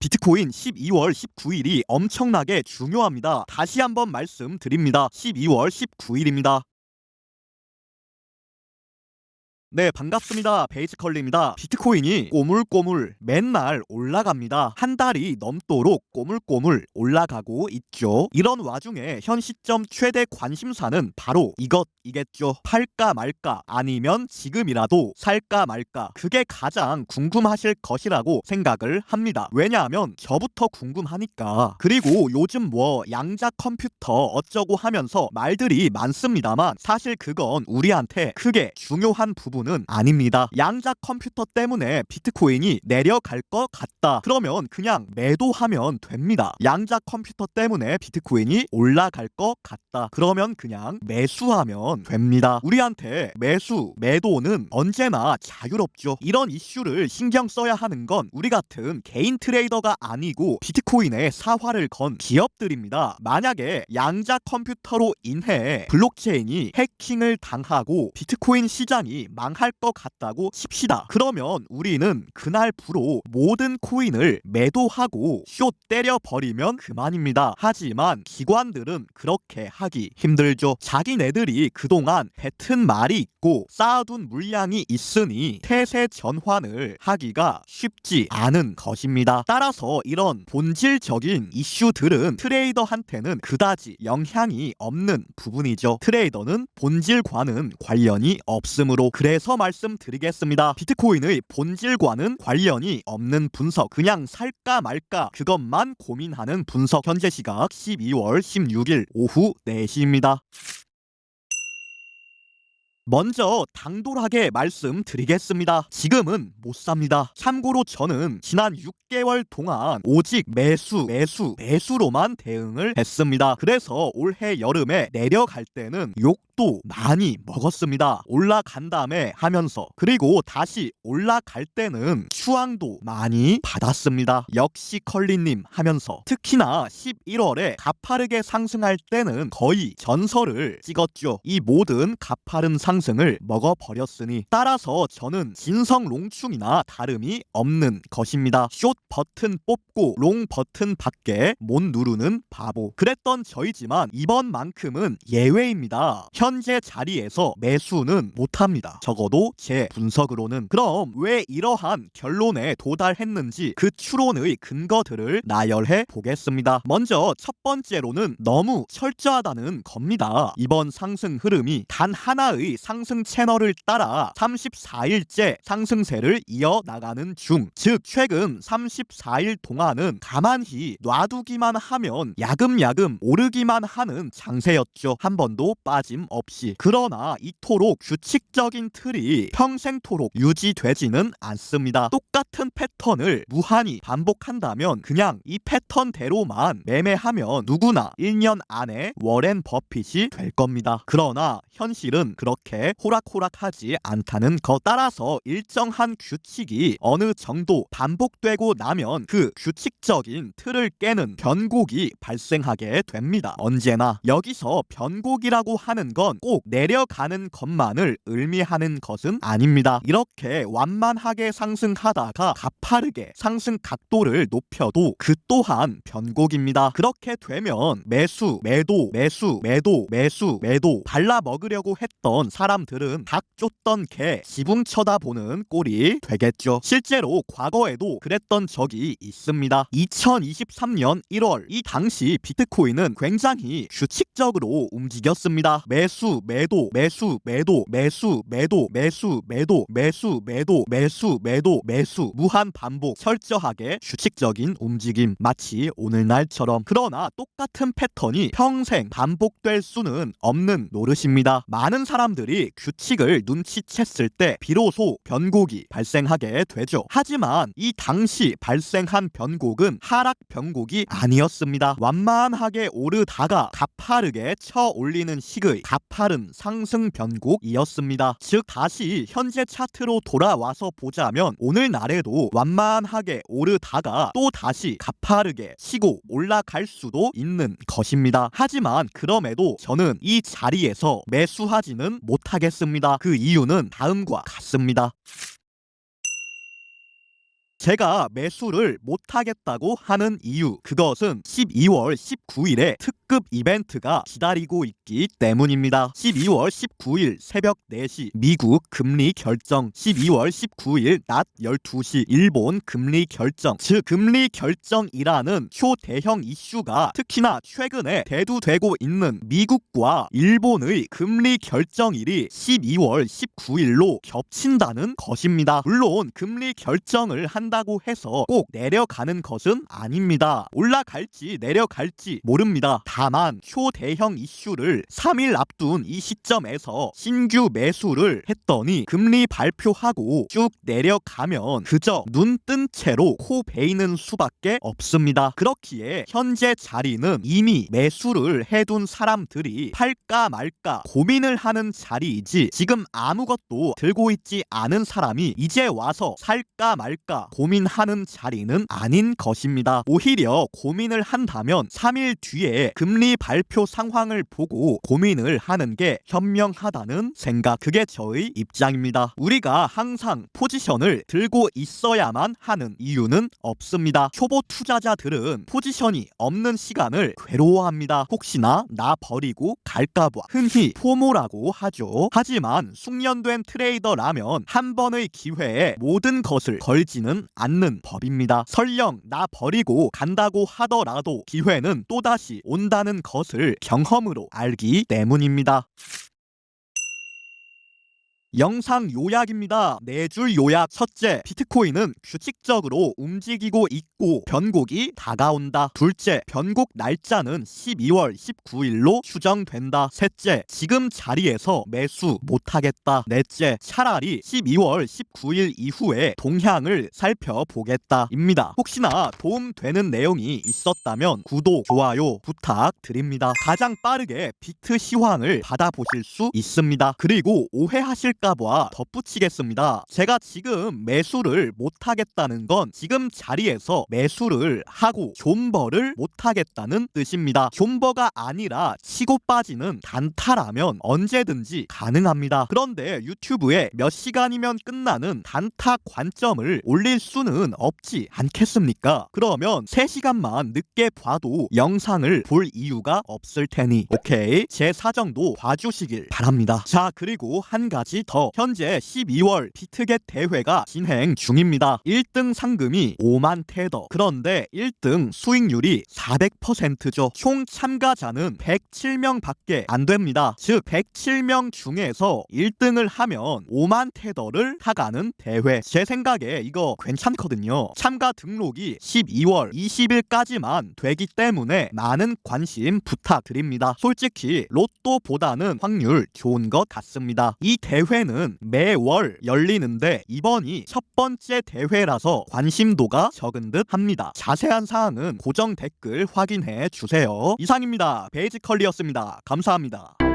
비트코인 12월 19일이 엄청나게 중요합니다. 다시 한번 말씀드립니다. 12월 19일입니다. 네, 반갑습니다. 베이지컬리입니다. 비트코인이 꼬물꼬물 맨날 올라갑니다. 한 달이 넘도록 꼬물꼬물 올라가고 있죠. 이런 와중에 현 시점 최대 관심사는 바로 이것이겠죠. 팔까 말까, 아니면 지금이라도 살까 말까. 그게 가장 궁금하실 것이라고 생각을 합니다. 왜냐하면 저부터 궁금하니까. 그리고 요즘 양자 컴퓨터 어쩌고 하면서 말들이 많습니다만 사실 그건 우리한테 크게 중요한 부분은 아닙니다. 양자 컴퓨터 때문에 비트코인이 내려갈 것 같다. 그러면 그냥 매도하면 됩니다. 양자 컴퓨터 때문에 비트코인이 올라갈 것 같다. 그러면 그냥 매수하면 됩니다. 우리한테 매수, 매도는 언제나 자유롭죠. 이런 이슈를 신경 써야 하는 건 우리 같은 개인 트레이더가 아니고 비트코인에 사활을 건 기업들입니다. 만약에 양자 컴퓨터로 인해 블록체인이 해킹을 당하고 비트코인 시장이 망할 것 같다고 칩시다. 그러면 우리는 그날부로 모든 코인을 매도하고 숏 때려버리면 그만입니다. 하지만 기관들은 그렇게 하기 힘들죠. 자기네들이 그동안 뱉은 말이 있고 쌓아둔 물량이 있으니 태세 전환을 하기가 쉽지 않은 것입니다. 따라서 이런 본질적인 이슈들은 트레이더한테는 그다지 영향이 없는 부분이죠. 트레이더는 본질과는 관련이 없으므로. 그래서 말씀드리겠습니다. 비트코인의 본질과는 관련이 없는 분석, 그냥 살까 말까 그것만 고민하는 분석. 현재 시각 12월 16일 오후 4시입니다. 먼저 당돌하게 말씀드리겠습니다. 지금은 못 삽니다. 참고로 저는 지난 6개월 동안 오직 매수로만 대응을 했습니다. 그래서 올해 여름에 내려갈 때는 욕도 많이 먹었습니다. 올라간 다음에 하면서. 그리고 다시 올라갈 때는 추앙도 많이 받았습니다. 역시 컬리님 하면서. 특히나 11월에 가파르게 상승할 때는 거의 전설을 찍었죠. 이 모든 가파른 상승을 먹어버렸으니 따라서 저는 진성 롱충이나 다름이 없는 것입니다. 숏 버튼 뽑고 롱 버튼 밖에 못 누르는 바보. 그랬던 저이지만 이번만큼은 예외입니다. 현재 자리에서 매수는 못합니다. 적어도 제 분석으로는. 그럼 왜 이러한 결론에 도달했는지 그 추론의 근거들을 나열해 보겠습니다. 먼저 첫 번째로는 너무 철저하다는 겁니다. 이번 상승 흐름이 단 하나의 상승 채널을 따라 34일째 상승세를 이어나가는 중, 즉 최근 34일 동안은 가만히 놔두기만 하면 야금야금 오르기만 하는 장세였죠. 한 번도 빠짐없이. 그러나 이토록 규칙적인 틀이 평생토록 유지되지는 않습니다. 똑같은 패턴을 무한히 반복한다면 그냥 이 패턴대로만 매매하면 누구나 1년 안에 워렌 버핏이 될 겁니다. 그러나 현실은 그렇게 호락호락하지 않다는 것. 따라서 일정한 규칙이 어느 정도 반복되고 나면 그 규칙적인 틀을 깨는 변곡이 발생하게 됩니다. 언제나. 여기서 변곡이라고 하는 건 꼭 내려가는 것만을 의미하는 것은 아닙니다. 이렇게 완만하게 상승하다가 가파르게 상승 각도를 높여도 그 또한 변곡입니다. 그렇게 되면 매수, 매도, 매수, 매도, 매수, 매도 발라먹으려고 했던 사람들은 닭 쫓던 개 지붕 쳐다보는 꼴이 되겠죠. 실제로 과거에도 그랬던 적이 있습니다. 2023년 1월 이 당시 비트코인은 굉장히 규칙적으로 움직였습니다. 매수, 매도, 매수, 매도, 매수, 매도, 매수, 매도, 매수, 매도, 매수, 매도, 매수 무한 반복. 철저하게 규칙적인 움직임. 마치 오늘날처럼. 그러나 똑같은 패턴이 평생 반복될 수는 없는 노릇입니다. 많은 사람들이 규칙을 눈치챘을 때 비로소 변곡이 발생하게 되죠. 하지만 이 당시 발생한 변곡은 하락 변곡이 아니었습니다. 완만하게 오르다가 가파르게 쳐 올리는 식의 가파른 상승 변곡이었습니다. 즉 다시 현재 차트로 돌아와서 보자면 오늘날에도 완만하게 오르다가 또 다시 가파르게 치고 올라갈 수도 있는 것입니다. 하지만 그럼에도 저는 이 자리에서 매수하지는 못하겠습니다. 그 이유는 다음과 같습니다. 제가 매수를 못하겠다고 하는 이유, 그것은 12월 19일에 특급 이벤트가 기다리고 있기 때문입니다. 12월 19일 새벽 4시 미국 금리 결정, 12월 19일 낮 12시 일본 금리 결정, 즉 금리 결정이라는 초대형 이슈가 특히나 최근에 대두되고 있는 미국과 일본의 금리 결정일이 12월 19일로 겹친다는 것입니다. 물론 금리 결정을 한다고 해서 꼭 내려가는 것은 아닙니다. 올라갈지 내려갈지 모릅니다. 다만 초대형 이슈를 3일 앞둔 이 시점에서 신규 매수를 했더니 금리 발표하고 쭉 내려가면 그저 눈 뜬 채로 코 베이는 수밖에 없습니다. 그렇기에 현재 자리는 이미 매수를 해둔 사람들이 팔까 말까 고민을 하는 자리이지, 지금 아무것도 들고 있지 않은 사람이 이제 와서 살까 말까 고민하는 자리는 아닌 것입니다. 오히려 고민을 한다면 3일 뒤에 금리 발표 상황을 보고 고민을 하는 게 현명하다는 생각, 그게 저의 입장입니다. 우리가 항상 포지션을 들고 있어야만 하는 이유는 없습니다. 초보 투자자들은 포지션이 없는 시간을 괴로워합니다. 혹시나 나 버리고 갈까봐, 흔히 포모라고 하죠. 하지만 숙련된 트레이더라면 한 번의 기회에 모든 것을 걸지는 않는 법입니다. 설령 나 버리고 간다고 하더라도 기회는 또다시 온다는 것을 경험으로 알기 때문입니다. 영상 요약입니다. 4줄 요약. 첫째, 비트코인은 규칙적으로 움직이고 있고 변곡이 다가온다. 둘째, 변곡 날짜는 12월 19일로 추정된다. 셋째, 지금 자리에서 매수 못하겠다. 넷째, 차라리 12월 19일 이후에 동향을 살펴보겠다 입니다. 혹시나 도움되는 내용이 있었다면 구독, 좋아요 부탁드립니다. 가장 빠르게 비트 시황을 받아보실 수 있습니다. 그리고 오해하실 봐 덧붙이겠습니다. 제가 지금 매수를 못하겠다는 건 지금 자리에서 매수를 하고 존버를 못하겠다는 뜻입니다. 존버가 아니라 치고 빠지는 단타라면 언제든지 가능합니다. 그런데 유튜브에 몇 시간이면 끝나는 단타 관점을 올릴 수는 없지 않겠습니까? 그러면 3시간만 늦게 봐도 영상을 볼 이유가 없을 테니 오케이? 제 사정도 봐주시길 바랍니다. 자, 그리고 한 가지 더, 현재 12월 비트겟 대회가 진행 중입니다. 1등 상금이 5만 테더, 그런데 1등 수익률이 400%죠. 총 참가자는 107명 밖에 안 됩니다. 즉 107명 중에서 1등을 하면 5만 테더를 타가는 대회. 제 생각에 이거 괜찮거든요. 참가 등록이 12월 20일까지만 되기 때문에 많은 관심 부탁드립니다. 솔직히 로또보다는 확률 좋은 것 같습니다. 이 대회는 매월 열리는데 이번이 첫 번째 대회라서 관심도가 적은 듯 합니다. 자세한 사항은 고정 댓글 확인해 주세요. 이상입니다. 베이지컬리였습니다. 감사합니다.